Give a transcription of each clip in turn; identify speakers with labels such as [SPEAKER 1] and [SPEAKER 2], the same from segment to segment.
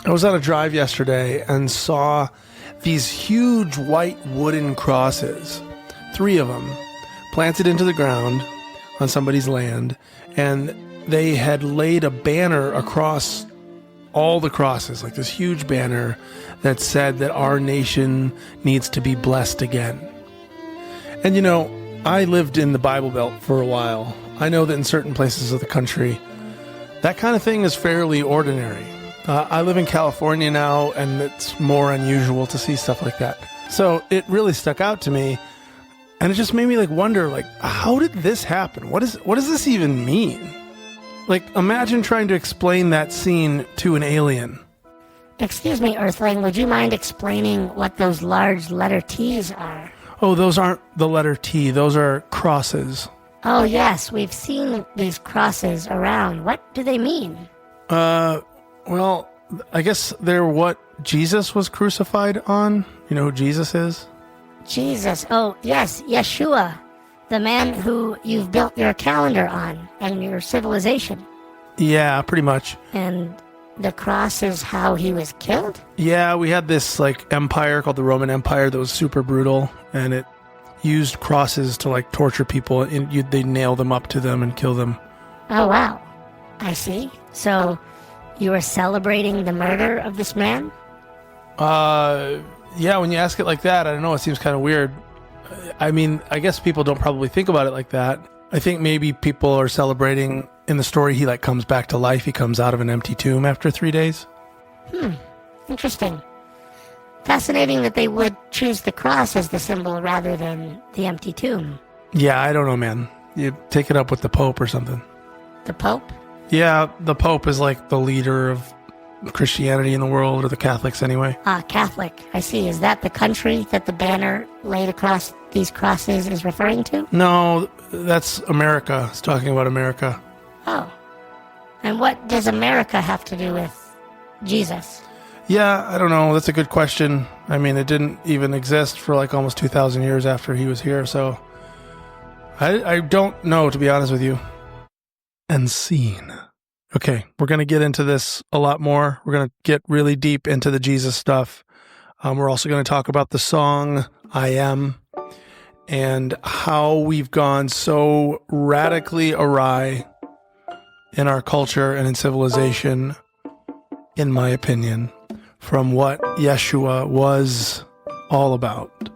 [SPEAKER 1] I was on a drive yesterday and saw these huge white wooden crosses, 3 of them, planted into the ground on somebody's land, and they had laid a banner across all the crosses, like this huge banner that said that our nation needs to be blessed again. And you know, I lived in the Bible Belt for a while. I know that in certain places of the country, that kind of thing is fairly ordinary. I live in California now, and it's more unusual to see stuff like that. So it really stuck out to me, and it just made me wonder, how did this happen? What does this even mean? Imagine trying to explain that scene to an alien.
[SPEAKER 2] Excuse me, Earthling, would you mind explaining what those large letter T's are?
[SPEAKER 1] Oh, those aren't the letter T. Those are crosses.
[SPEAKER 2] Oh, yes, we've seen these crosses around. What do they mean?
[SPEAKER 1] Well, I guess they're what Jesus was crucified on. You know who Jesus is?
[SPEAKER 2] Jesus. Oh, yes, Yeshua, the man who you've built your calendar on and your civilization.
[SPEAKER 1] Yeah, pretty much.
[SPEAKER 2] And the cross is how he was killed?
[SPEAKER 1] Yeah, we had this empire called the Roman Empire that was super brutal, and it used crosses to torture people, and they'd nail them up to them and kill them.
[SPEAKER 2] Oh, wow. I see. So you were celebrating the murder of this man?
[SPEAKER 1] Yeah, when you ask it like that, I don't know, it seems kind of weird. I mean, I guess people don't probably think about it like that. I think maybe people are celebrating, in the story, he comes back to life. He comes out of an empty tomb after 3 days.
[SPEAKER 2] Interesting. Fascinating that they would choose the cross as the symbol rather than the empty tomb.
[SPEAKER 1] Yeah, I don't know, man. You take it up with the Pope or something.
[SPEAKER 2] The Pope?
[SPEAKER 1] Yeah, the Pope is the leader of Christianity in the world, or the Catholics anyway.
[SPEAKER 2] Catholic. I see. Is that the country that the banner laid across these crosses is referring to?
[SPEAKER 1] No, that's America. It's talking about America.
[SPEAKER 2] Oh. And what does America have to do with Jesus?
[SPEAKER 1] Yeah, I don't know. That's a good question. I mean, it didn't even exist for almost 2,000 years after he was here, so I don't know, to be honest with you. And scene. Okay, we're going to get into this a lot more. We're going to get really deep into the Jesus stuff. We're also going to talk about the song, I Am, and how we've gone so radically awry in our culture and in civilization, in my opinion, from what Yeshua was all about.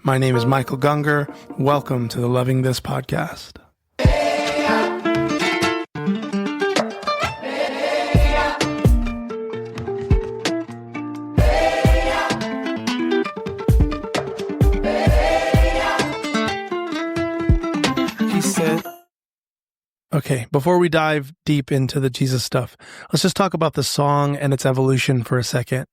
[SPEAKER 1] My name is Michael Gungor. Welcome to the Loving This podcast. Okay, before we dive deep into the Jesus stuff, let's just talk about the song and its evolution for a second.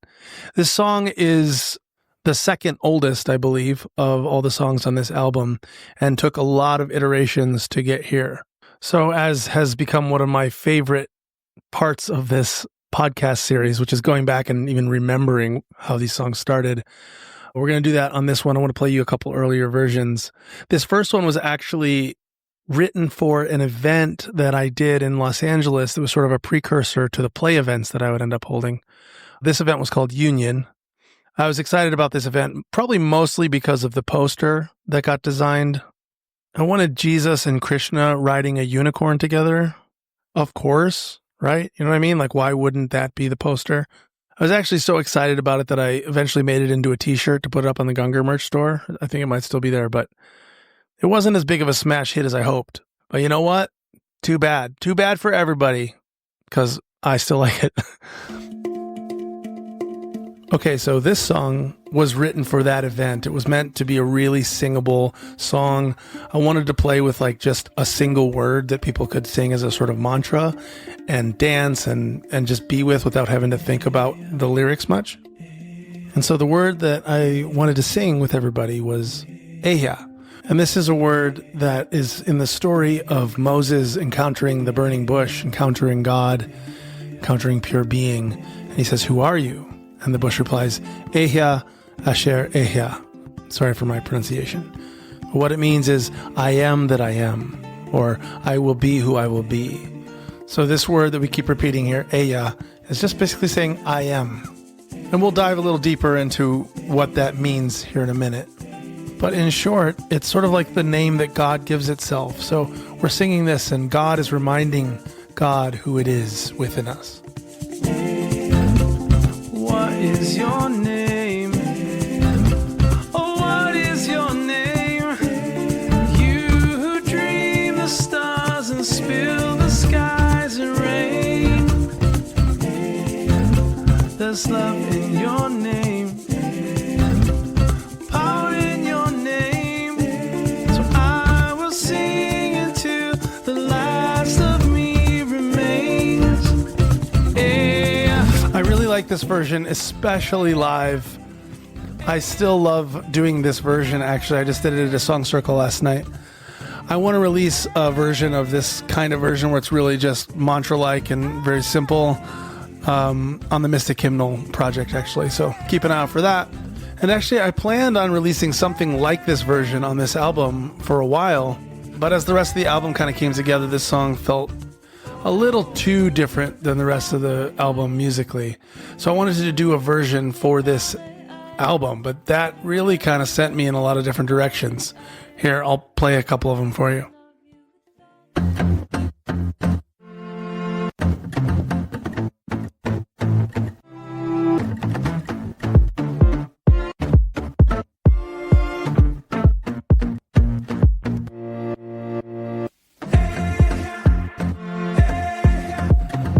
[SPEAKER 1] This song is the second oldest, I believe, of all the songs on this album, and took a lot of iterations to get here. So as has become one of my favorite parts of this podcast series, which is going back and even remembering how these songs started, we're going to do that on this one. I want to play you a couple earlier versions. This first one was actually written for an event that I did in Los Angeles that was sort of a precursor to the play events that I would end up holding. This event was called Union. I was excited about this event, probably mostly because of the poster that got designed. I wanted Jesus and Krishna riding a unicorn together. Of course, right? You know what I mean? Why wouldn't that be the poster? I was actually so excited about it that I eventually made it into a t-shirt to put up on the Gungor merch store. I think it might still be there, but it wasn't as big of a smash hit as I hoped. But you know what? Too bad. Too bad for everybody, because I still like it. Okay, so this song was written for that event. It was meant to be a really singable song. I wanted to play with just a single word that people could sing as a sort of mantra and dance and just be with without having to think about the lyrics much. And so the word that I wanted to sing with everybody was Ehyah. And this is a word that is in the story of Moses encountering the burning bush, encountering God, encountering pure being. And he says, "Who are you?" And the bush replies, "Ehyah asher ehyah." Sorry for my pronunciation. But what it means is, I am that I am, or I will be who I will be. So this word that we keep repeating here, Ehyah, It's just basically saying, I am. And we'll dive a little deeper into what that means here in a minute. But in short, it's sort of like the name that God gives itself. So we're singing this, and God is reminding God who it is within us. What is your name? Oh, what is your name? You who dream the stars and spill the skies and rain. There's love in your name, power in your name. So I will sing until the last of me remains. Yeah. I really like this version, especially live. I still love doing this version, actually. I just did it at a song circle last night. I want to release a version of this kind of version where it's really just mantra-like and very simple on the Mystic Hymnal project, actually. So keep an eye out for that. And actually, I planned on releasing something like this version on this album for a while. But as the rest of the album kind of came together, this song felt a little too different than the rest of the album musically. So I wanted to do a version for this album, but that really kind of sent me in a lot of different directions. Here, I'll play a couple of them for you.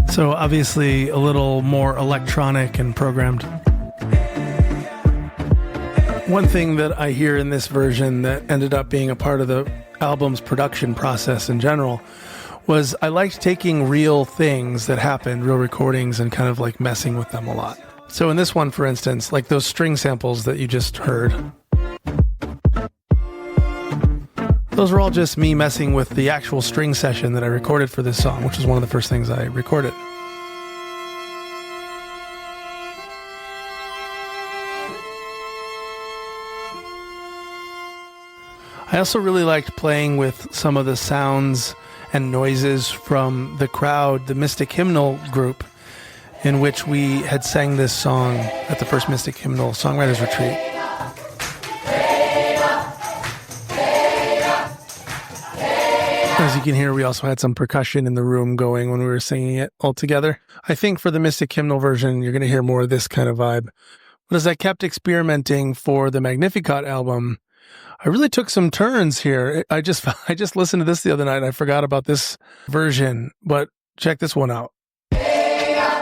[SPEAKER 1] So obviously a little more electronic and programmed. One thing that I hear in this version that ended up being a part of the album's production process in general was I liked taking real things that happened, real recordings, and kind of like messing with them a lot. So in this one, for instance, like those string samples that you just heard, those were all just me messing with the actual string session that I recorded for this song, which was one of the first things I recorded. I also really liked playing with some of the sounds and noises from the crowd, the Mystic Hymnal group, in which we had sang this song at the first Mystic Hymnal Songwriters Retreat. As you can hear, we also had some percussion in the room going when we were singing it all together. I think for the Mystic Hymnal version, you're going to hear more of this kind of vibe. But as I kept experimenting for the Magnificat album, I really took some turns here. I just listened to this the other night and I forgot about this version, but check this one out. I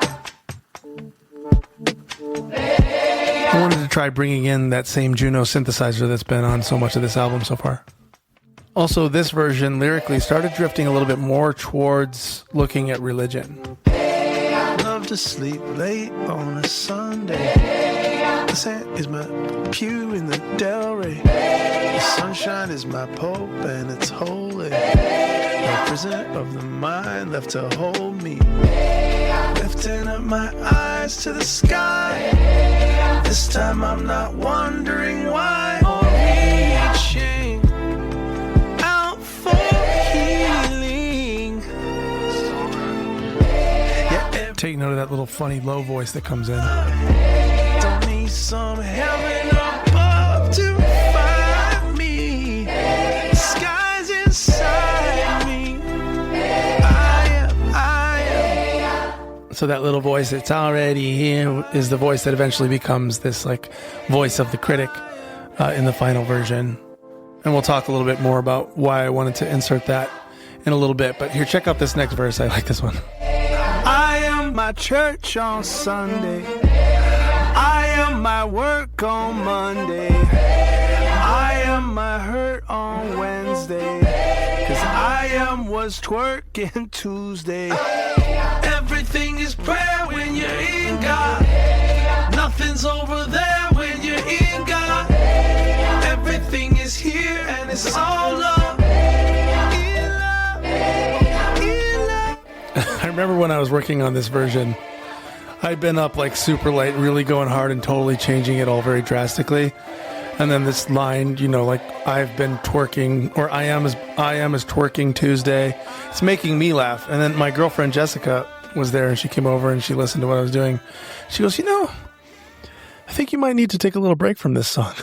[SPEAKER 1] wanted to try bringing in that same Juno synthesizer that's been on so much of this album so far. Also, this version lyrically started drifting a little bit more towards looking at religion. Love to sleep late on a Sunday. The sand is my pew in the Delray. The sunshine is my pope and it's holy. No prison of the mind left to hold me. Lifting up my eyes to the sky. This time I'm not wondering why. Or reaching out for healing. Yeah, take note of that little funny low voice that comes in. Don't need some heaven above to find me. The sky's inside me. I am. So that little voice, it's already here, is the voice that eventually becomes this like voice of the critic in the final version. And we'll talk a little bit more about why I wanted to insert that in a little bit. But here, check out this next verse. I like this one. I am my church on Sunday. I am my work on Monday. I am my hurt on Wednesday. 'Cause I am was twerking Tuesday. Everything is prayer when you're in God. Nothing's over there when you're in God. Everything is here and it's all love. In love. In love. I remember when I was working on this version, I'd been up like super late, really going hard and totally changing it all very drastically. And then this line, you know, like I've been twerking, or I am as twerking Tuesday. It's making me laugh. And then my girlfriend Jessica, was there and she came over and she listened to what I was doing. She goes, I think you might need to take a little break from this song.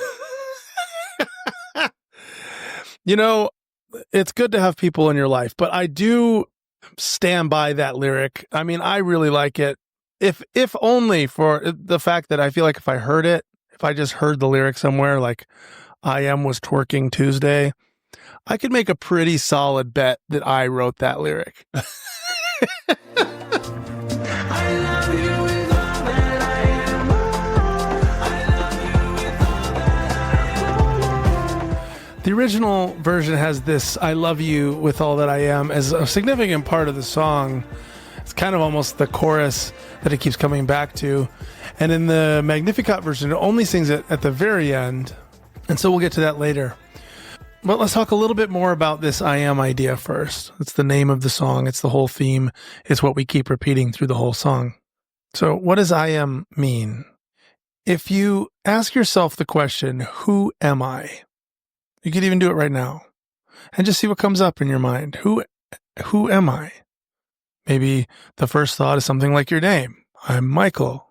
[SPEAKER 1] It's good to have people in your life, but I do stand by that lyric. I mean, I really like it. If only for the fact that I feel like if I heard it, if I just heard the lyric somewhere, like I Am was twerking Tuesday, I could make a pretty solid bet that I wrote that lyric. The original version has this "I love you with all that I am" as a significant part of the song. It's kind of almost the chorus that it keeps coming back to. And in the Magnificat version, it only sings it at the very end. And so we'll get to that later. But let's talk a little bit more about this "I am" idea first. It's the name of the song. It's the whole theme. It's what we keep repeating through the whole song. So what does "I am" mean? If you ask yourself the question, who am I? You could even do it right now and just see what comes up in your mind. Who am I? Maybe the first thought is something like your name. I'm Michael.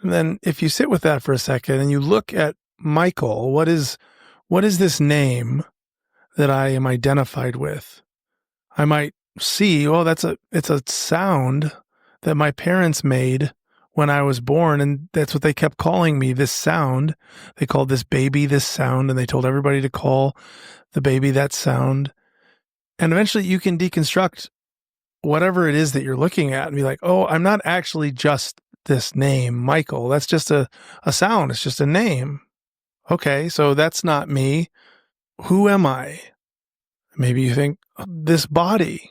[SPEAKER 1] And then if you sit with that for a second and you look at Michael, what is this name that I am identified with? I might see, it's a sound that my parents made when I was born, and that's what they kept calling me, this sound. They called this baby this sound, and they told everybody to call the baby that sound. And eventually you can deconstruct whatever it is that you're looking at and be like, oh, I'm not actually just this name, Michael. That's just a sound. It's just a name. Okay, so that's not me. Who am I? Maybe you think, this body.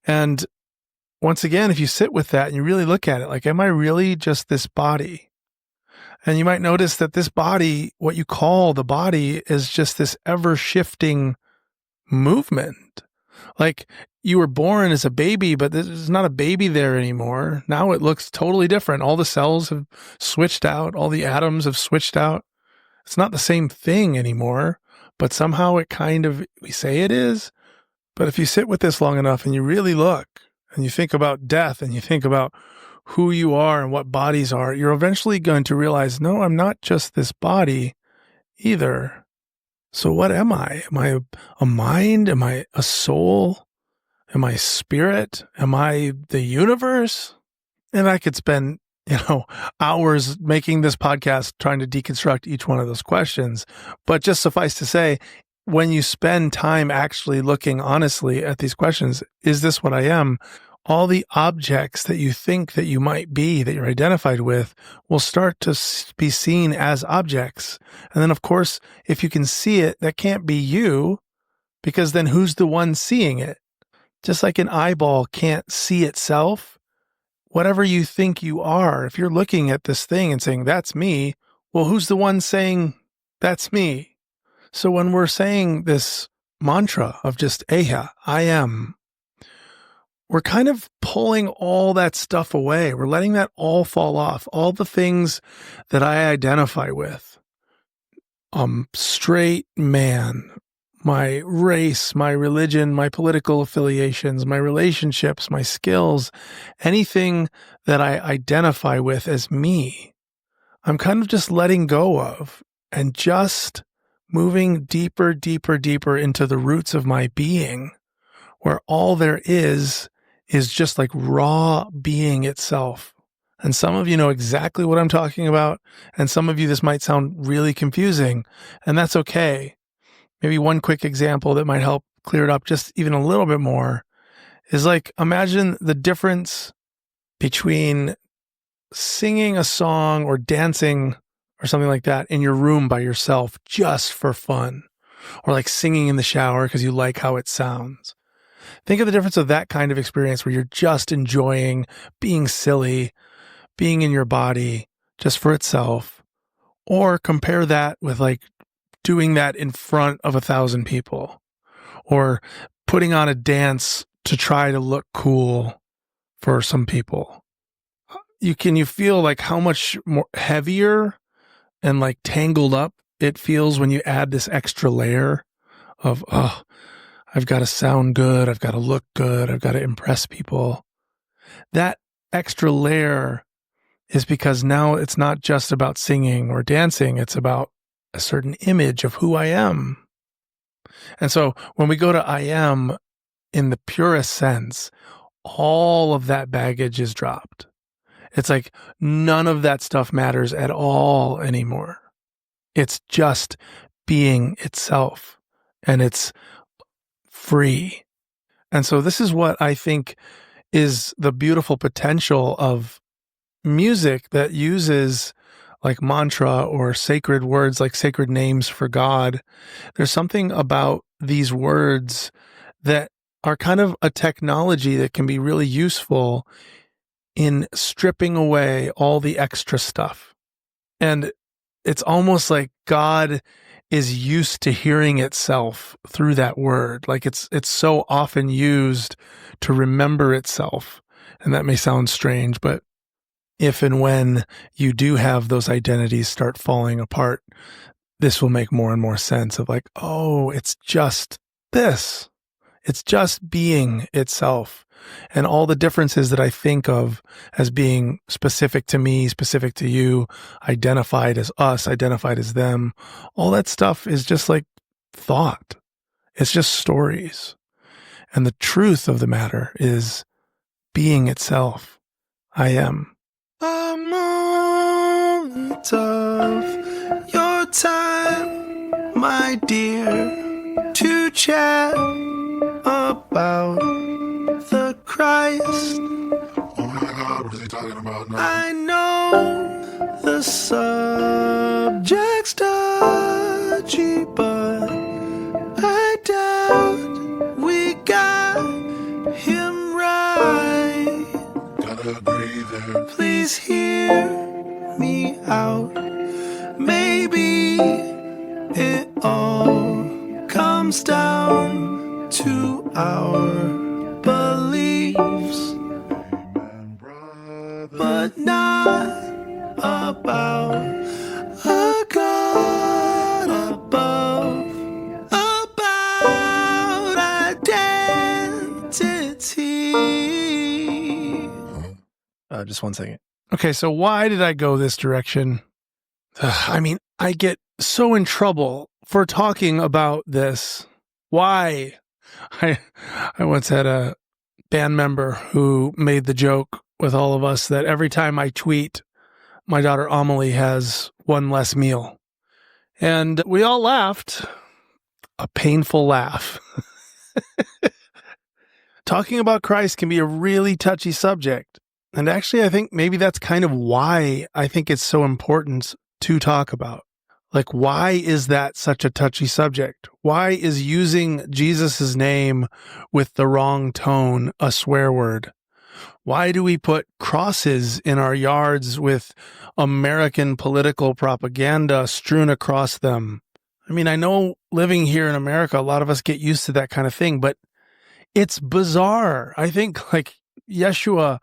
[SPEAKER 1] And once again, if you sit with that and you really look at it, like, am I really just this body? And you might notice that this body, what you call the body, is just this ever-shifting movement. Like, you were born as a baby, but there's not a baby there anymore. Now it looks totally different. All the cells have switched out. All the atoms have switched out. It's not the same thing anymore, but somehow we say it is. But if you sit with this long enough and you really look, and you think about death, and you think about who you are and what bodies are, you're eventually going to realize, no, I'm not just this body either. So what am I? Am I a mind? Am I a soul? Am I spirit? Am I the universe? And I could spend, hours making this podcast trying to deconstruct each one of those questions. But just suffice to say, when you spend time actually looking honestly at these questions, is this what I am? All the objects that you think that you might be, that you're identified with, will start to be seen as objects. And then, of course, if you can see it, that can't be you, because then who's the one seeing it? Just like an eyeball can't see itself, whatever you think you are, if you're looking at this thing and saying, that's me, well, who's the one saying, that's me? So when we're saying this mantra of just Eha, I am, we're kind of pulling all that stuff away. We're letting that all fall off. All the things that I identify with. Straight man, my race, my religion, my political affiliations, my relationships, my skills, anything that I identify with as me, I'm kind of just letting go of and just moving deeper, deeper, deeper into the roots of my being, where all there is just like raw being itself. And some of you know exactly what I'm talking about. And some of you, this might sound really confusing, and that's okay. Maybe one quick example that might help clear it up just even a little bit more is like, imagine the difference between singing a song or dancing or something like that in your room by yourself just for fun, or like singing in the shower because you like how it sounds. Think of the difference of that kind of experience where you're just enjoying being silly, being in your body just for itself, or compare that with like doing that in front of 1,000 people, or putting on a dance to try to look cool for some people. You feel like how much more heavier and like tangled up it feels when you add this extra layer of, I've got to sound good, I've got to look good, I've got to impress people. That extra layer is because now it's not just about singing or dancing, it's about a certain image of who I am. And so when we go to I am in the purest sense, all of that baggage is dropped. It's like none of that stuff matters at all anymore. It's just being itself, and it's free. And so this is what I think is the beautiful potential of music that uses like mantra or sacred words, like sacred names for God. There's something about these words that are kind of a technology that can be really useful in stripping away all the extra stuff. And it's almost like God is used to hearing itself through that word. Like it's so often used to remember itself. And that may sound strange, but if and when you do have those identities start falling apart, this will make more and more sense of like, oh, it's just this. It's just being itself. And all the differences that I think of as being specific to me, specific to you, identified as us, identified as them, all that stuff is just like thought. It's just stories. And the truth of the matter is being itself. I am. A moment of your time, my dear, to chat about the Christ.
[SPEAKER 3] Oh my God, what are they talking about now?
[SPEAKER 1] I know the subject's dodgy, but I doubt we got him right.
[SPEAKER 3] Gotta agree there.
[SPEAKER 1] Please hear me out. Maybe it all comes down to our beliefs,
[SPEAKER 3] Amen, brother.
[SPEAKER 1] but not about a God above, about identity. Just one second. Okay, so why did I go this direction? I mean, I get so in trouble for talking about this. Why? I once had a band member who made the joke with all of us that every time I tweet, my daughter Amelie has one less meal. And we all laughed. A painful laugh. Talking about Christ can be a really touchy subject. And actually, I think maybe that's kind of why I think it's so important to talk about. Like, why is that such a touchy subject? Why is using Jesus' name with the wrong tone a swear word? Why do we put crosses in our yards with American political propaganda strewn across them? I mean, I know living here in America, a lot of us get used to that kind of thing, but it's bizarre. I think like Yeshua,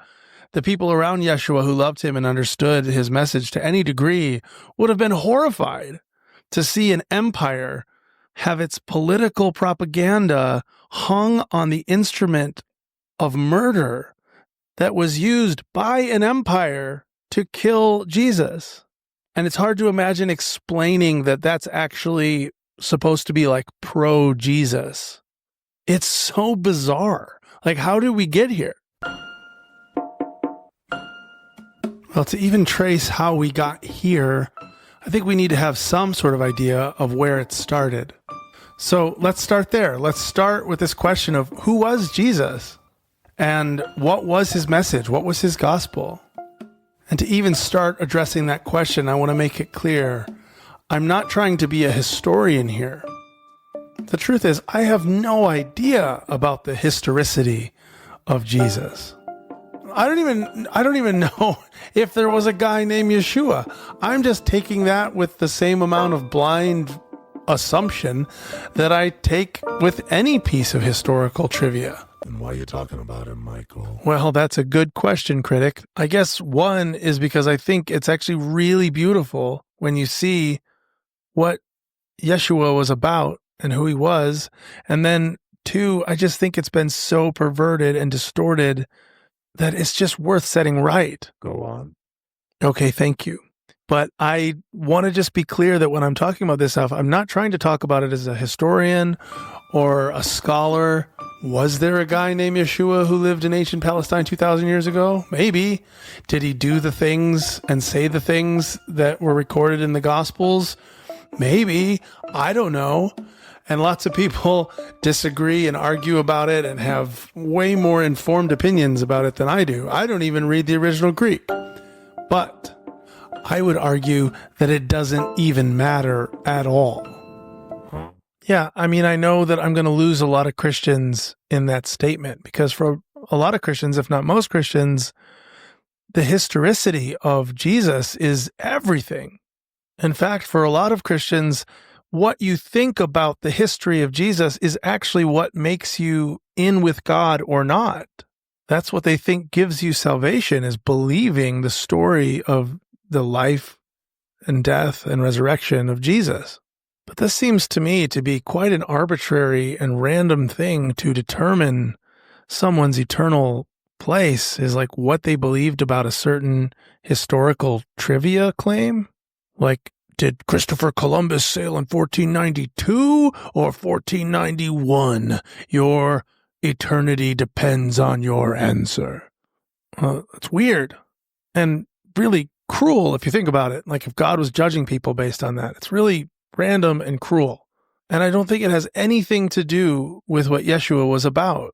[SPEAKER 1] the people around Yeshua who loved him and understood his message to any degree would have been horrified to see an empire have its political propaganda hung on the instrument of murder that was used by an empire to kill Jesus. And it's hard to imagine explaining that that's actually supposed to be like pro-Jesus. It's so bizarre. Like, how did we get here? Well, to even trace how we got here, I think we need to have some sort of idea of where it started. So let's start there. Let's start with this question of who was Jesus and what was his message? What was his gospel? And to even start addressing that question, I want to make it clear, I'm not trying to be a historian here. The truth is, I have no idea about the historicity of Jesus. I don't even know if there was a guy named Yeshua. I'm just taking that with the same amount of blind assumption that I take with any piece of historical trivia.
[SPEAKER 3] And why are you talking about him, Michael?
[SPEAKER 1] Well, that's a good question, critic. I guess one is because I think it's actually really beautiful when you see what Yeshua was about and who he was. And then two, I just think it's been so perverted and distorted that it's just worth setting right.
[SPEAKER 3] Go on.
[SPEAKER 1] Okay, thank you. But I want to just be clear that when I'm talking about this stuff, I'm not trying to talk about it as a historian or a scholar. Was there a guy named Yeshua who lived in ancient Palestine 2,000 years ago? Maybe. Did he do the things and say the things that were recorded in the Gospels? Maybe. I don't know. And lots of people disagree and argue about it and have way more informed opinions about it than I do. I don't even read the original Greek. But I would argue that it doesn't even matter at all. Yeah, I mean, I know that I'm going to lose a lot of Christians in that statement because for a lot of Christians, if not most Christians, the historicity of Jesus is everything. In fact, for a lot of Christians, what you think about the history of Jesus is actually what makes you in with God or not. That's what they think gives you salvation, is believing the story of the life and death and resurrection of Jesus. But this seems to me to be quite an arbitrary and random thing to determine someone's eternal place, is like what they believed about a certain historical trivia claim. Like, did Christopher Columbus sail in 1492 or 1491? Your eternity depends on your answer. It's weird and really cruel if you think about it. Like if God was judging people based on that, it's really random and cruel. And I don't think it has anything to do with what Yeshua was about.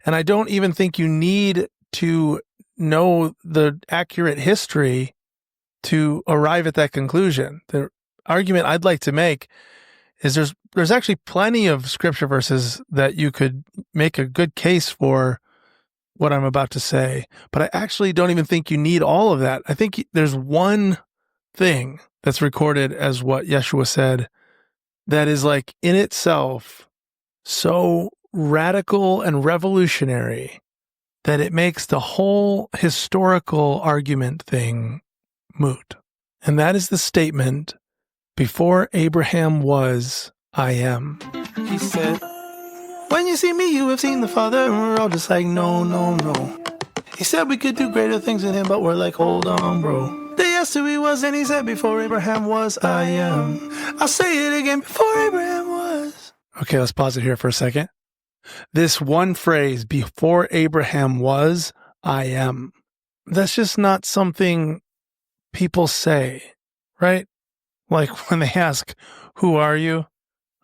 [SPEAKER 1] And I don't even think you need to know the accurate history to arrive at that conclusion. The argument I'd like to make is there's actually plenty of scripture verses that you could make a good case for what I'm about to say, but I actually don't even think you need all of that. I think there's one thing that's recorded as what Yeshua said that is like in itself so radical and revolutionary that it makes the whole historical argument thing moot. And that is the statement, before Abraham was, I am. He said, when you see me, you have seen the Father. And we're all just like, no, no, no. He said we could do greater things than him, but we're like, hold on, bro. Day yes, who he was, and he said, before Abraham was, I am. I'll say it again, before Abraham was. Okay, let's pause it here for a second. This one phrase, before Abraham was, I am. That's just not something people say, right? Like when they ask, who are you?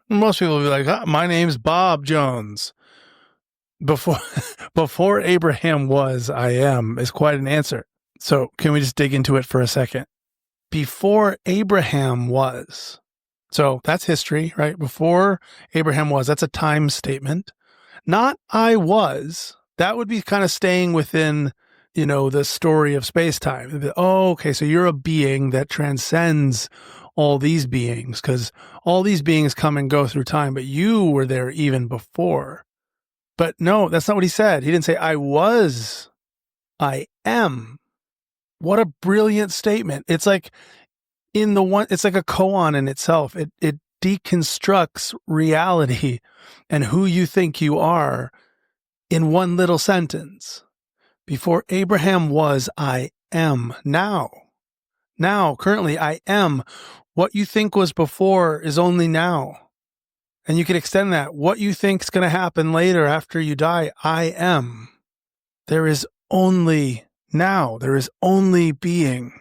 [SPEAKER 1] Most people will be like, my name's Bob Jones. Before Abraham was, I am, is quite an answer. So can we just dig into it for a second? Before Abraham was. So that's history, right? Before Abraham was, that's a time statement. Not I was. That would be kind of staying within, the story of space-time. Oh, okay, so you're a being that transcends all these beings, because all these beings come and go through time, but you were there even before. But no, that's not what he said. He didn't say, I was, I am. What a brilliant statement. It's like it's like a koan in itself. It deconstructs reality and who you think you are in one little sentence. Before Abraham was, I am. Now, currently, I am. What you think was before is only now. And you can extend that. What you think is going to happen later after you die, I am. There is only now. There is only being.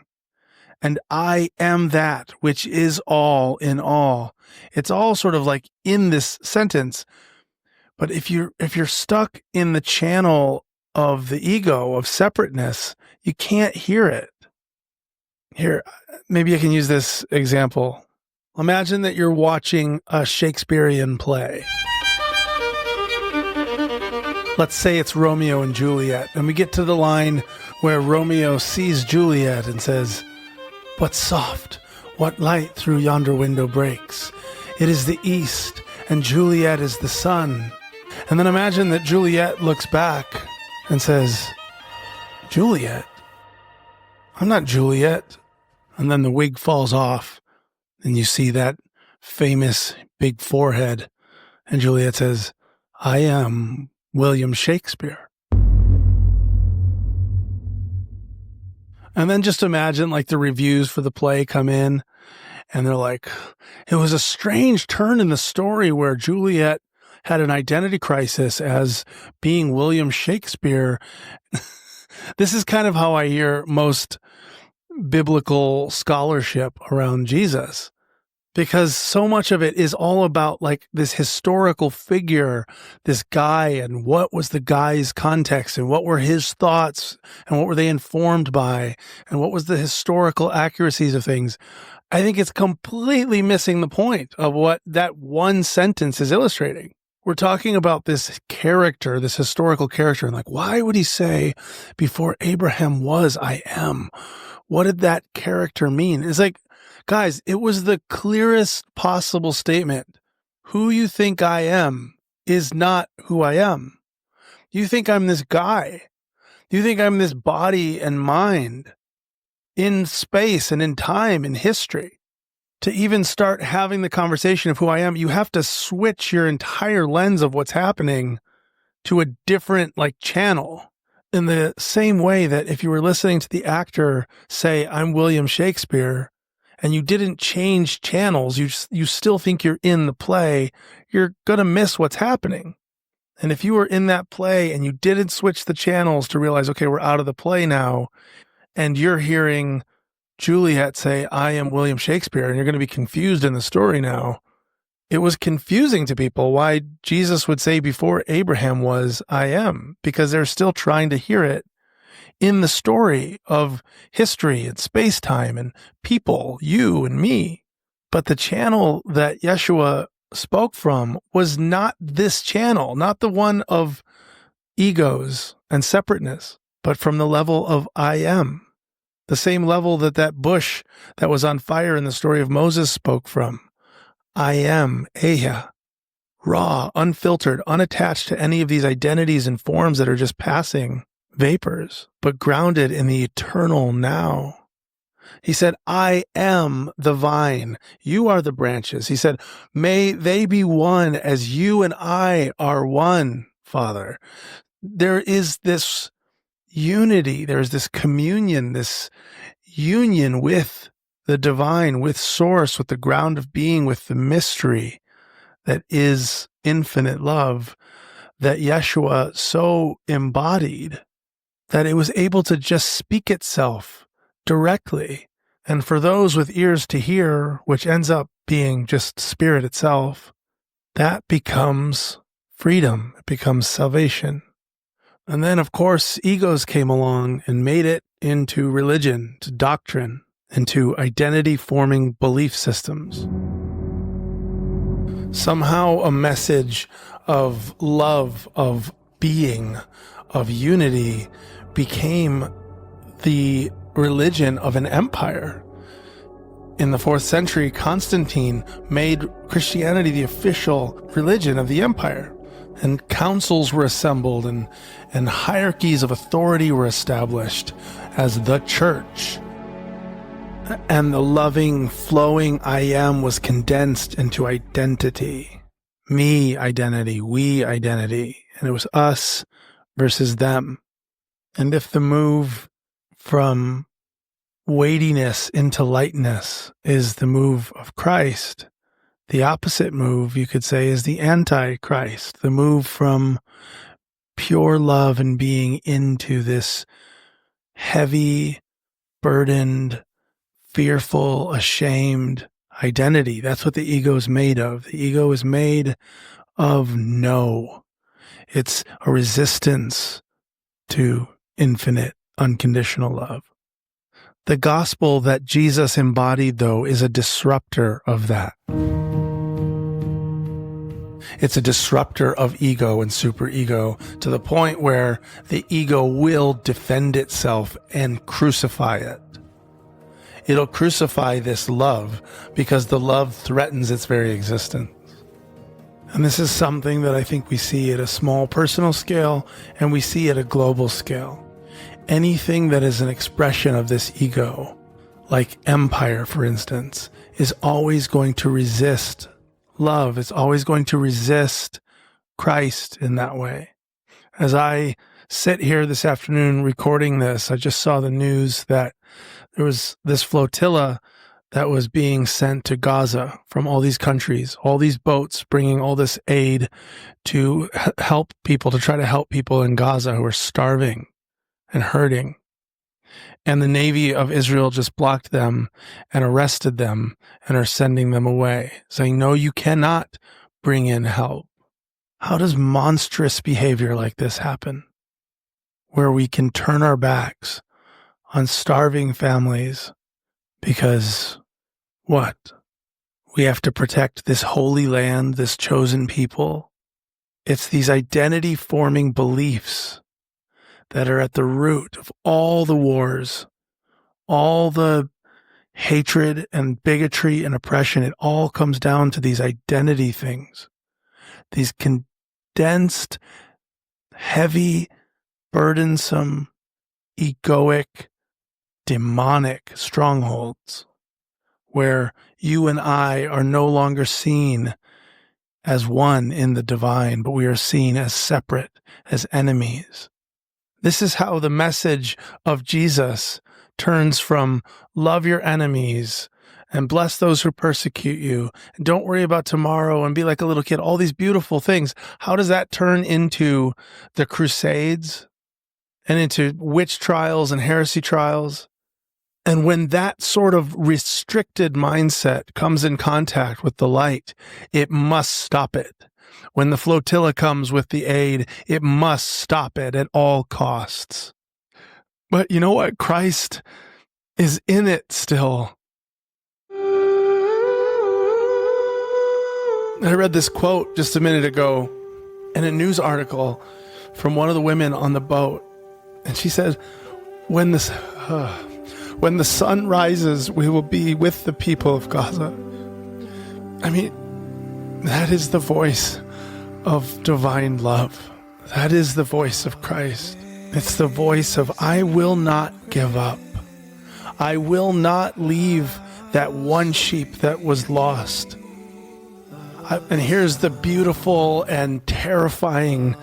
[SPEAKER 1] And I am that which is all in all. It's all sort of like in this sentence. But if you're stuck in the channel of the ego, of separateness, you can't hear it. Here, maybe I can use this example. Imagine that you're watching a Shakespearean play. Let's say it's Romeo and Juliet, and we get to the line where Romeo sees Juliet and says, "But soft, what light through yonder window breaks? It is the east, and Juliet is the sun." And then imagine that Juliet looks back and says, "Juliet? I'm not Juliet." And then the wig falls off, and you see that famous big forehead, and Juliet says, "I am William Shakespeare." And then just imagine like the reviews for the play come in and they're like, it was a strange turn in the story where Juliet had an identity crisis as being William Shakespeare. This is kind of how I hear most biblical scholarship around Jesus, because so much of it is all about like this historical figure, this guy, and what was the guy's context and what were his thoughts and what were they informed by and what was the historical accuracies of things. I think it's completely missing the point of what that one sentence is illustrating. We're talking about this character, this historical character, and like, why would he say, before Abraham was, I am? What did that character mean? It's like, guys, it was the clearest possible statement. Who you think I am is not who I am. You think I'm this guy. You think I'm this body and mind in space and in time and history. To even start having the conversation of who I am, you have to switch your entire lens of what's happening to a different like channel. In the same way that if you were listening to the actor say, I'm William Shakespeare, and you didn't change channels, you still think you're in the play, you're going to miss what's happening. And if you were in that play and you didn't switch the channels to realize, okay, we're out of the play now, and you're hearing Juliet say, I am William Shakespeare, and you're going to be confused in the story now. It was confusing to people why Jesus would say before Abraham was, I am, because they're still trying to hear it in the story of history and space-time and people, you and me. But the channel that Yeshua spoke from was not this channel, not the one of egos and separateness, but from the level of I am. The same level that bush that was on fire in the story of Moses spoke from. I am, Ehyeh, raw, unfiltered, unattached to any of these identities and forms that are just passing vapors, but grounded in the eternal now. He said, I am the vine. You are the branches. He said, may they be one as you and I are one, Father. There is this unity. There's this communion, this union with the divine, with source, with the ground of being, with the mystery that is infinite love that Yeshua so embodied that it was able to just speak itself directly. And for those with ears to hear, which ends up being just spirit itself, that becomes freedom. It becomes salvation. And then, of course, egos came along and made it into religion, to doctrine, and to identity-forming belief systems. Somehow a message of love, of being, of unity became the religion of an empire. In the 4th century, Constantine made Christianity the official religion of the empire. And councils were assembled and hierarchies of authority were established as the church. And the loving, flowing I am was condensed into identity. Me identity, we identity. And it was us versus them. And if the move from weightiness into lightness is the move of Christ, the opposite move, you could say, is the Antichrist, the move from pure love and being into this heavy, burdened, fearful, ashamed identity. That's what the ego is made of. The ego is made of no. It's a resistance to infinite, unconditional love. The gospel that Jesus embodied, though, is a disruptor of that. It's a disruptor of ego and superego to the point where the ego will defend itself and crucify it. It'll crucify this love because the love threatens its very existence. And this is something that I think we see at a small personal scale and we see at a global scale. Anything that is an expression of this ego, like empire, for instance, is always going to resist love. It's always going to resist Christ in that way. As I sit here this afternoon recording this, I just saw the news that there was this flotilla that was being sent to Gaza from all these countries, all these boats bringing all this aid to help people, to try to help people in Gaza who are starving and hurting. And the Navy of Israel just blocked them and arrested them and are sending them away, saying, no, you cannot bring in help. How does monstrous behavior like this happen? Where we can turn our backs on starving families because what? We have to protect this holy land, this chosen people. It's these identity-forming beliefs that are at the root of all the wars, all the hatred and bigotry and oppression. It all comes down to these identity things, these condensed, heavy, burdensome, egoic, demonic strongholds where you and I are no longer seen as one in the divine, but we are seen as separate, as enemies. This is how the message of Jesus turns from love your enemies and bless those who persecute you, and don't worry about tomorrow and be like a little kid, all these beautiful things. How does that turn into the Crusades and into witch trials and heresy trials? And when that sort of restricted mindset comes in contact with the light, it must stop it. When the flotilla comes with the aid, it must stop it at all costs. But you know what? Christ is in it still. I read this quote just a minute ago in a news article from one of the women on the boat. And she said, when the sun rises, we will be with the people of Gaza. I mean, that is the voice of divine love. That is the voice of Christ. It's the voice of, I will not give up. I will not leave that one sheep that was lost. And here's the beautiful and terrifying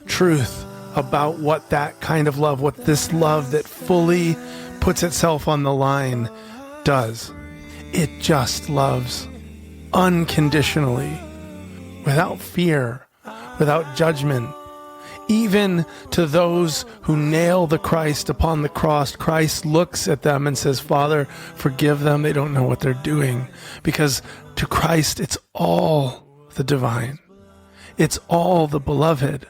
[SPEAKER 1] truth about what that kind of love, what this love that fully puts itself on the line does. It just loves unconditionally, without fear, without judgment. Even to those who nail the Christ upon the cross, Christ looks at them and says, Father, forgive them. They don't know what they're doing. Because to Christ, it's all the divine. It's all the beloved.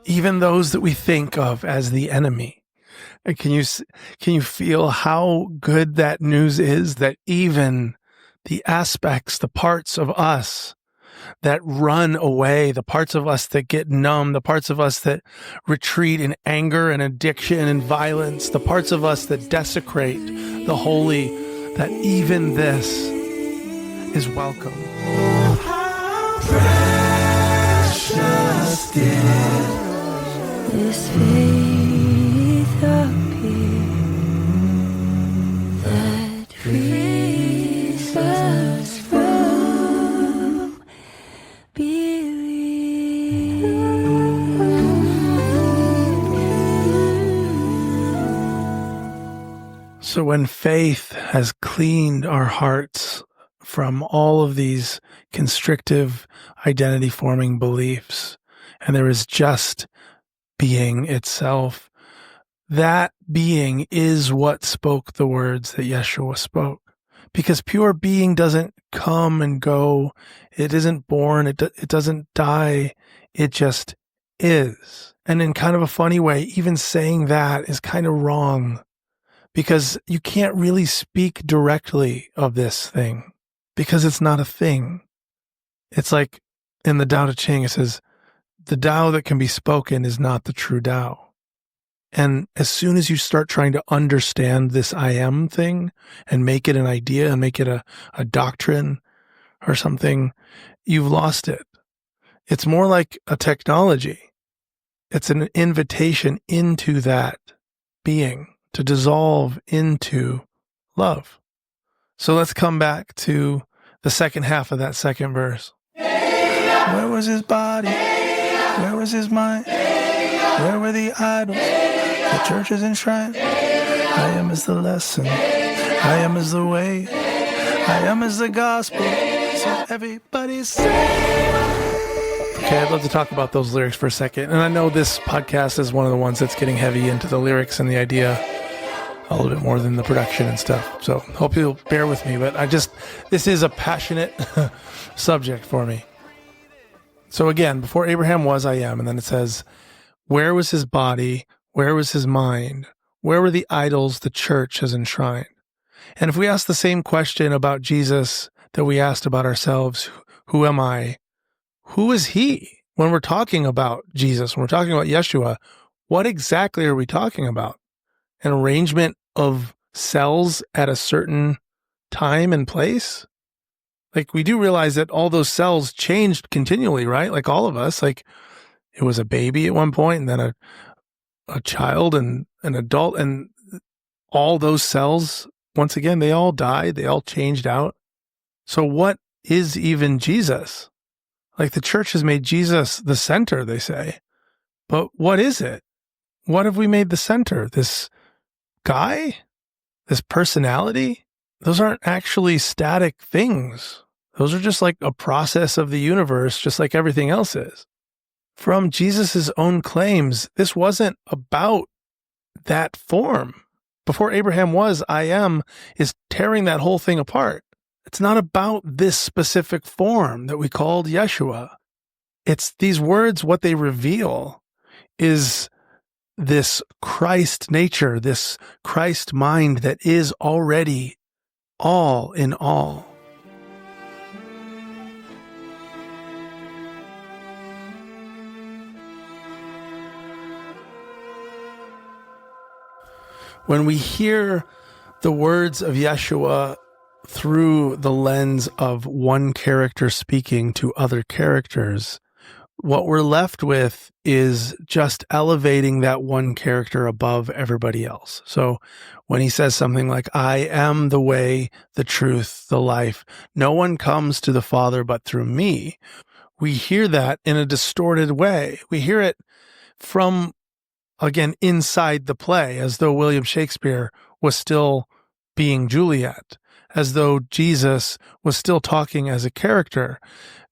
[SPEAKER 1] Even those that we think of as the enemy. And can you feel how good that news is, that even the aspects, the parts of us that run away, the parts of us that get numb, the parts of us that retreat in anger and addiction and violence, the parts of us that desecrate the holy, that even this is welcome.
[SPEAKER 4] Precious did this faith appear that frees us from belief.
[SPEAKER 1] So when faith has cleaned our hearts from all of these constrictive identity-forming beliefs, and there is just being itself, that being is what spoke the words that Yeshua spoke. Because pure being doesn't come and go. It isn't born. It doesn't die. It just is. And in kind of a funny way, even saying that is kind of wrong, because you can't really speak directly of this thing because it's not a thing. It's like in the Tao Te Ching, it says, the Tao that can be spoken is not the true Tao. And as soon as you start trying to understand this I am thing and make it an idea and make it a doctrine or something, you've lost it. It's more like a technology. It's an invitation into that being to dissolve into love. So let's come back to the second half of that second verse. Where was his body? Where was his mind? Where were the idols? The church is enshrined. I am is the lesson. I am is the way. I am is the gospel. So everybody say. Okay, I'd love to talk about those lyrics for a second. And I know this podcast is one of the ones that's getting heavy into the lyrics and the idea a little bit more than the production and stuff. So hope you'll bear with me. But this is a passionate subject for me. So again, before Abraham was, I am. And then it says, where was his body? Where was his mind? Where were the idols the church has enshrined? And if we ask the same question about Jesus that we asked about ourselves, who am I? Who is he? When we're talking about Jesus, when we're talking about Yeshua, what exactly are we talking about? An arrangement of cells at a certain time and place? Like, we do realize that all those cells changed continually, right? Like all of us, like it was a baby at one point and then a child and an adult, and all those cells, once again, they all died. They all changed out. So what is even Jesus? Like, the church has made Jesus the center, they say. But what is it? What have we made the center? This guy? This personality? Those aren't actually static things. Those are just like a process of the universe, just like everything else is. From Jesus' own claims, this wasn't about that form. Before Abraham was, I am, is tearing that whole thing apart. It's not about this specific form that we called Yeshua. It's these words, what they reveal is this Christ nature, this Christ mind that is already all in all. When we hear the words of Yeshua through the lens of one character speaking to other characters, what we're left with is just elevating that one character above everybody else. So when he says something like, I am the way, the truth, the life, no one comes to the Father but through me, we hear that in a distorted way. We hear it from, again, inside the play, as though William Shakespeare was still being Juliet, as though Jesus was still talking as a character.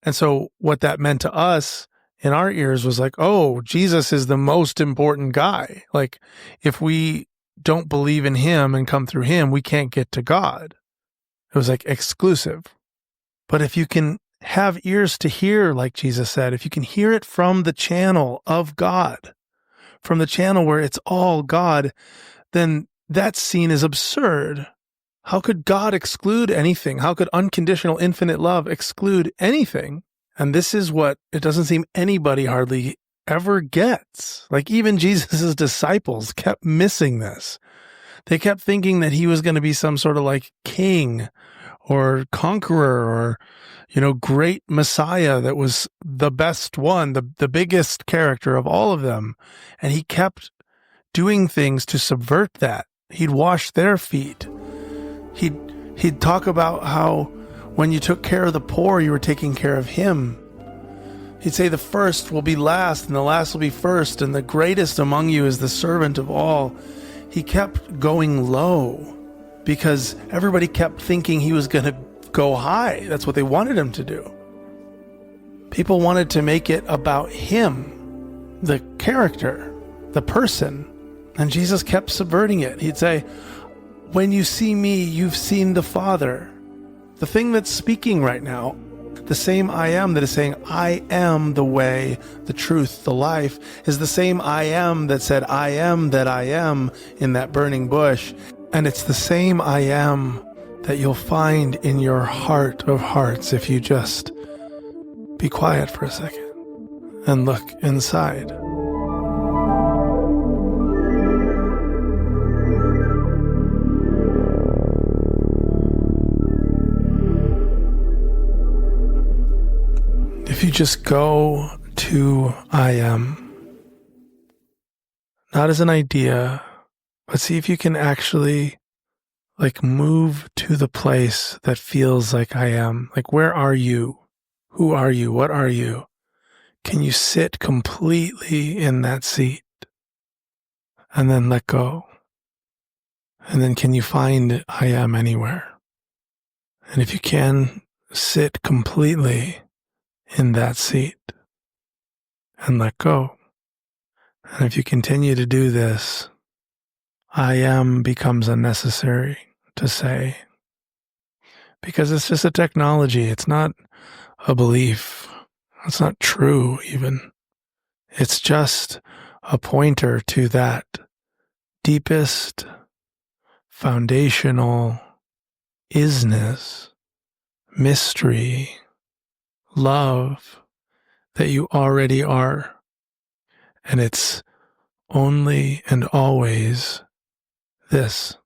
[SPEAKER 1] And so what that meant to us in our ears was like, oh, Jesus is the most important guy. Like, if we don't believe in him and come through him, we can't get to God. It was like exclusive. But if you can have ears to hear, like Jesus said, if you can hear it from the channel of God, from the channel where it's all God, then that scene is absurd. How could God exclude anything? How could unconditional infinite love exclude anything? And this is what it doesn't seem anybody hardly ever gets. Like, even Jesus' disciples kept missing this. They kept thinking that he was going to be some sort of like king or conqueror or, great Messiah that was the best one, the biggest character of all of them. And he kept doing things to subvert that. He'd wash their feet. He'd talk about how when you took care of the poor, you were taking care of him. He'd say the first will be last and the last will be first, and the greatest among you is the servant of all. He kept going low because everybody kept thinking he was going to go high. That's what they wanted him to do. People wanted to make it about him, the character, the person. And Jesus kept subverting it. He'd say, when you see me, you've seen the Father. The thing that's speaking right now, the same I am that is saying, I am the way, the truth, the life, is the same I am that said, I am that I am in that burning bush. And it's the same I am that you'll find in your heart of hearts if you just be quiet for a second and look inside. If you just go to I am, not as an idea, but see if you can actually move to the place that feels like I am. Like, where are you? Who are you? What are you? Can you sit completely in that seat? and then let go. And then can you find I am anywhere? And if you can, sit completely in that seat and let go. And if you continue to do this, I am becomes unnecessary to say, because it's just a technology. It's not a belief. It's not true even. It's just a pointer to that deepest, foundational isness, mystery, love that you already are. And it's only and always this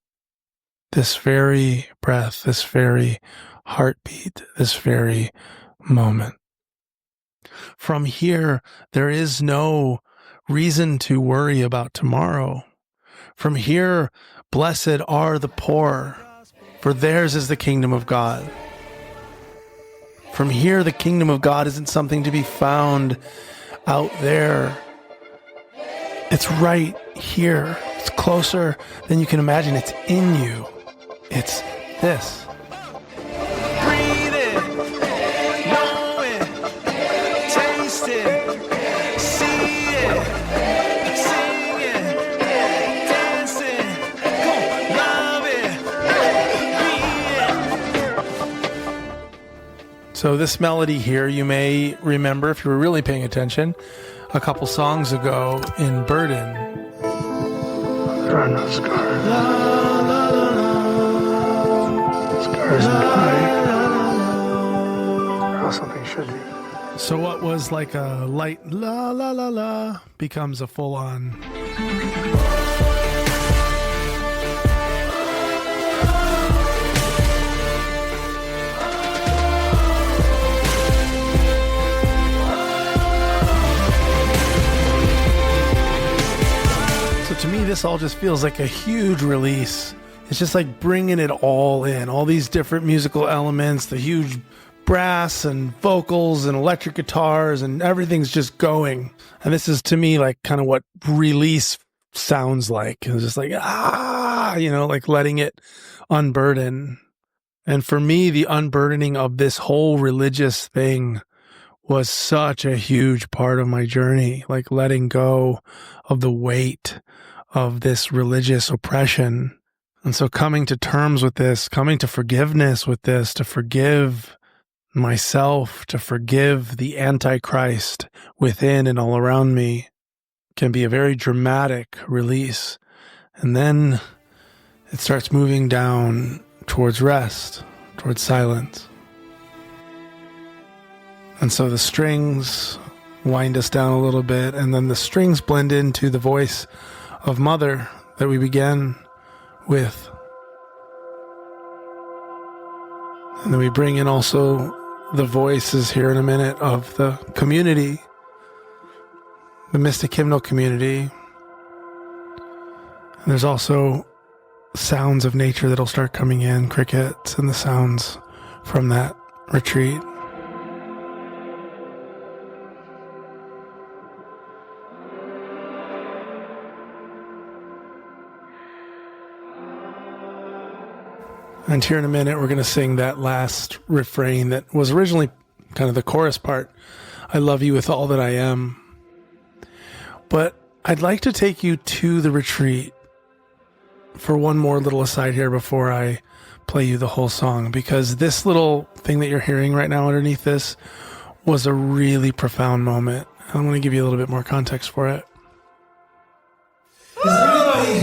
[SPEAKER 1] very breath, this very heartbeat, this very moment. From here, there is no reason to worry about tomorrow. From here, blessed are the poor, for theirs is the kingdom of God. From here, the kingdom of God isn't something to be found out there. It's right here. It's closer than you can imagine. It's in you. It's this. Breathe it, know it, taste it, see it, sing it, dance it, go, love it, be it. So this melody here, you may remember if you were really paying attention, a couple songs ago in Burden.
[SPEAKER 3] There are no scars. Scars imply how something should be.
[SPEAKER 1] So what was like a light la la la la becomes a full on. So to me, this all just feels like a huge release. It's just like bringing it all in, all these different musical elements, the huge brass and vocals and electric guitars, and everything's just going. And this is to me like kind of what release sounds like. It's just like, like letting it unburden. And for me, the unburdening of this whole religious thing was such a huge part of my journey, like letting go of the weight of this religious oppression. And so coming to terms with this, coming to forgiveness with this, to forgive myself, to forgive the Antichrist within and all around me, can be a very dramatic release. And then it starts moving down towards rest, towards silence. And so the strings wind us down a little bit, and then the strings blend into the voice of Mother that we began with. And then we bring in also the voices here in a minute of the community, the Mystic Hymnal community. And there's also sounds of nature that'll start coming in, crickets and the sounds from that retreat. And here in a minute, we're going to sing that last refrain that was originally kind of the chorus part. I love you with all that I am. But I'd like to take you to the retreat for one more little aside here before I play you the whole song, because this little thing that you're hearing right now underneath this was a really profound moment. I want to give you a little bit more context for it.
[SPEAKER 5] Is there anybody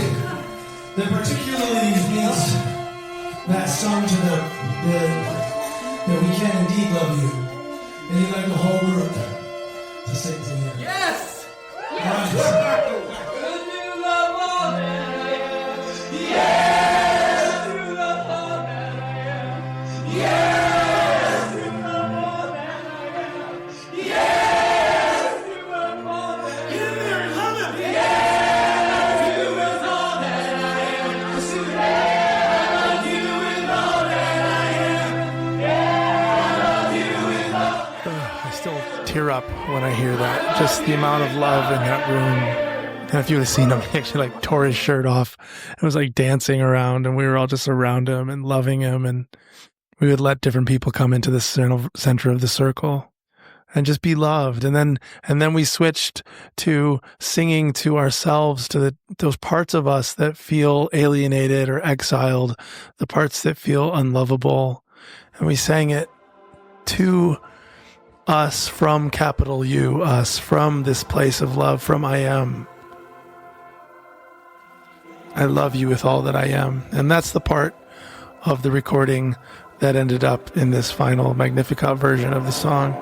[SPEAKER 5] that particularly needs that song to them that we can indeed love you, and you'd like the whole group to sing together? Yes! Yes! Could you love all that I am? Yes! Could you love all that I am? Yes! Could you love all that I am? Yes! Could you love all that I am? Get in there and love it! Yes! Could you love all that I am? Pursue that!
[SPEAKER 1] I still tear up when I hear that. Just the amount of love in that room And if you would have seen him, he actually like tore his shirt off and was like dancing around, and we were all just around him and loving him. And we would let different people come into the center of the circle and just be loved. And then we switched to singing to ourselves, to those parts of us that feel alienated or exiled, the parts that feel unlovable. And we sang it to us from capital U, us, from this place of love, from I am. I love you with all that I am. And that's the part of the recording that ended up in this final Magnificat version of the song.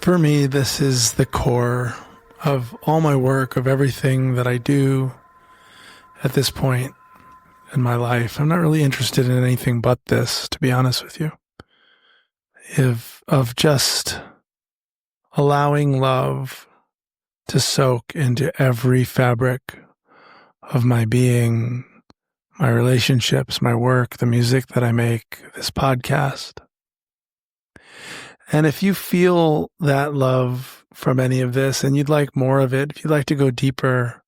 [SPEAKER 1] For me, this is the core of all my work, of everything that I do at this point in my life. I'm not really interested in anything but this, to be honest with you. Of just allowing love to soak into every fabric of my being, my relationships, my work, the music that I make, this podcast. And if you feel that love from any of this and you'd like more of it, if you'd like to go deeper,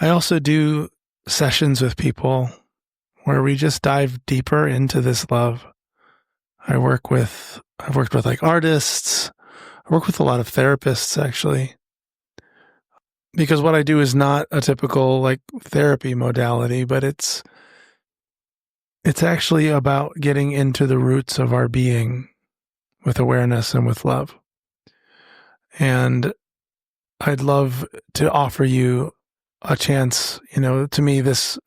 [SPEAKER 1] I also do sessions with people where we just dive deeper into this love. I've worked with like artists. I work with a lot of therapists, actually, because what I do is not a typical like therapy modality, but it's actually about getting into the roots of our being with awareness and with love. And I'd love to offer you a chance. To me, this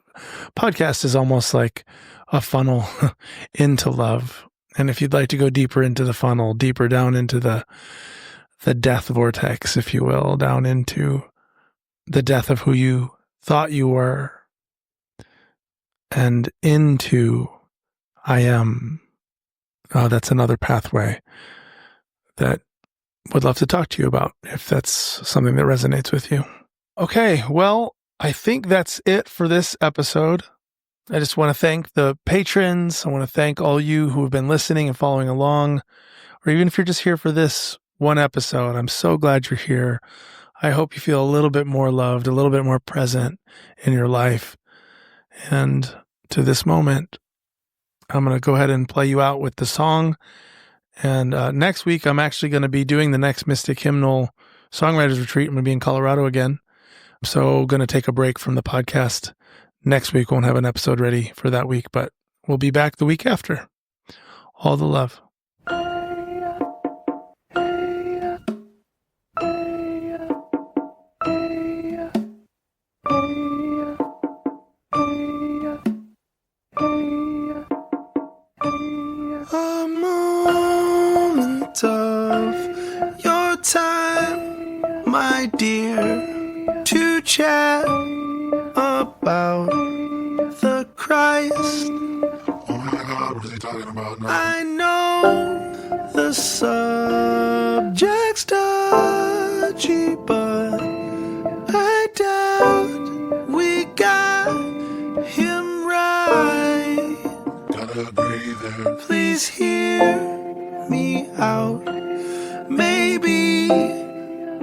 [SPEAKER 1] podcast is almost like a funnel into love. And if you'd like to go deeper into the funnel, deeper down into the death vortex, if you will, down into the death of who you thought you were, and into I am, that's another pathway that would love to talk to you about if that's something that resonates with you. Okay, well, I think that's it for this episode. I just want to thank the patrons. I want to thank all you who have been listening and following along, or even if you're just here for this one episode, I'm so glad you're here. I hope you feel a little bit more loved, a little bit more present in your life. And to this moment, I'm going to go ahead and play you out with the song. And next week, I'm actually going to be doing the next Mystic Hymnal Songwriters Retreat. I'm going to be in Colorado again. So going to take a break from the podcast. Next week, won't have an episode ready for that week, but we'll be back the week after. All the love. A moment of your time, my dear, to chat about the Christ.
[SPEAKER 3] Oh my God, what is he talking about now?
[SPEAKER 1] I know the subject's touchy, but I doubt we got him right.
[SPEAKER 3] Gotta agree there.
[SPEAKER 1] Please hear me out. Maybe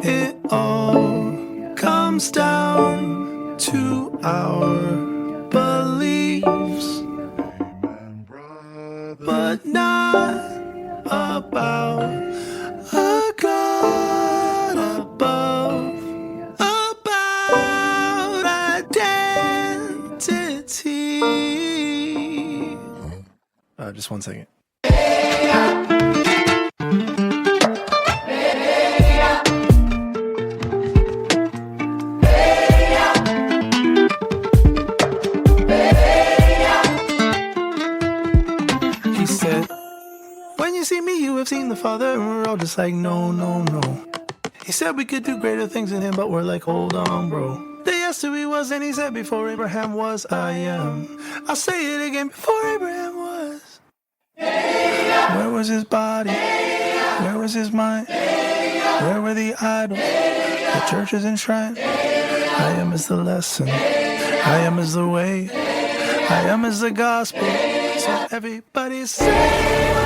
[SPEAKER 1] it all comes down to our beliefs,
[SPEAKER 3] Amen, brother.
[SPEAKER 1] but not about a God above, about identity. Just 1 second. He said, when you see me, you have seen the Father. And we're all just like, no, no, no. He said we could do greater things in him, but we're like, hold on, bro. The yes to he was, and he said, before Abraham was, I am. I'll say it again, before Abraham was. Where was his body? Where was his mind? Where were the idols? The churches enshrined. I am is the lesson. I am is the way. I am is the gospel. So everybody say